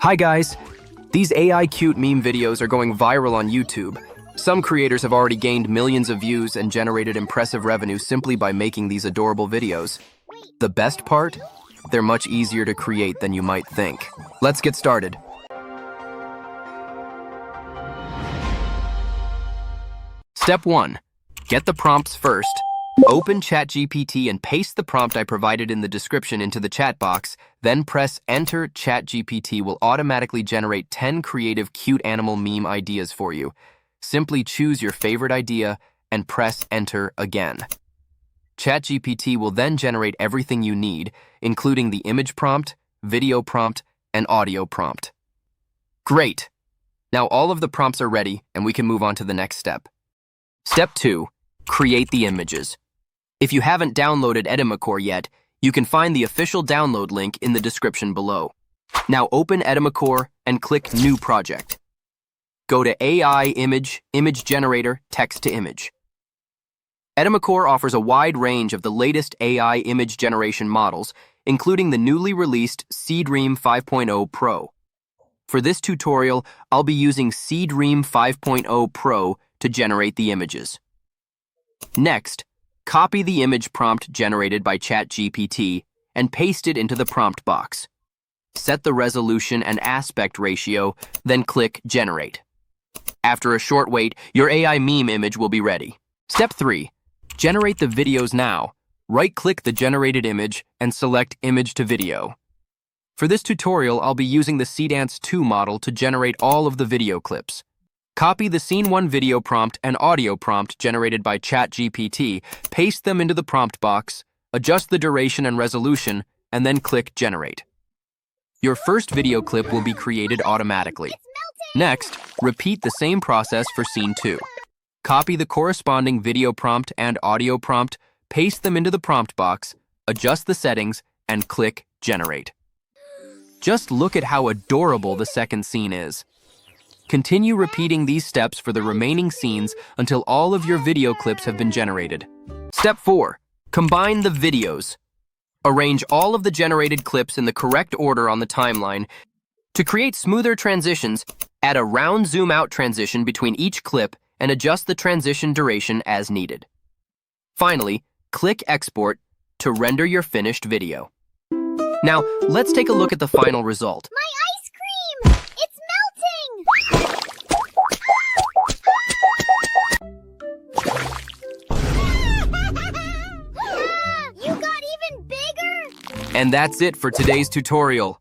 Hi guys! These AI cute meme videos are going viral on YouTube. Some creators have already gained millions of views and generated impressive revenue simply by making these adorable videos. The best part? They're much easier to create than you might think. Let's get started. Step 1. Get the prompts first. Open ChatGPT and paste the prompt I provided in the description into the chat box, then press Enter. ChatGPT will automatically generate 10 creative cute animal meme ideas for you. Simply choose your favorite idea and press Enter again. ChatGPT will then generate everything you need, including the image prompt, video prompt, and audio prompt. Great! Now all of the prompts are ready and we can move on to the next step. Step 2. Create the images. If you haven't downloaded Edimakor yet, you can find the official download link in the description below. Now open Edimakor and click New Project. Go to AI Image Generator, Text to Image. Edimakor offers a wide range of the latest AI image generation models, including the newly released seedream 5.0 Pro. For this tutorial, I'll be using seedream 5.0 Pro to generate the images. Next, copy the image prompt generated by ChatGPT and paste it into the prompt box. Set the resolution and aspect ratio, then click Generate. After a short wait, your AI meme image will be ready. Step 3. Generate the videos now. Right-click the generated image and select Image to Video. For this tutorial, I'll be using the Seedance 2 model to generate all of the video clips. Copy the Scene 1 video prompt and audio prompt generated by ChatGPT, paste them into the prompt box, adjust the duration and resolution, and then click Generate. Your first video clip will be created automatically. Next, repeat the same process for Scene 2. Copy the corresponding video prompt and audio prompt, paste them into the prompt box, adjust the settings, and click Generate. Just look at how adorable the second scene is. Continue repeating these steps for the remaining scenes until all of your video clips have been generated. Step 4. Combine the videos. Arrange all of the generated clips in the correct order on the timeline. To create smoother transitions, add a round zoom-out transition between each clip and adjust the transition duration as needed. Finally, click Export to render your finished video. Now, let's take a look at the final result. My ice cream! It's melting! You got even bigger! And that's it for today's tutorial.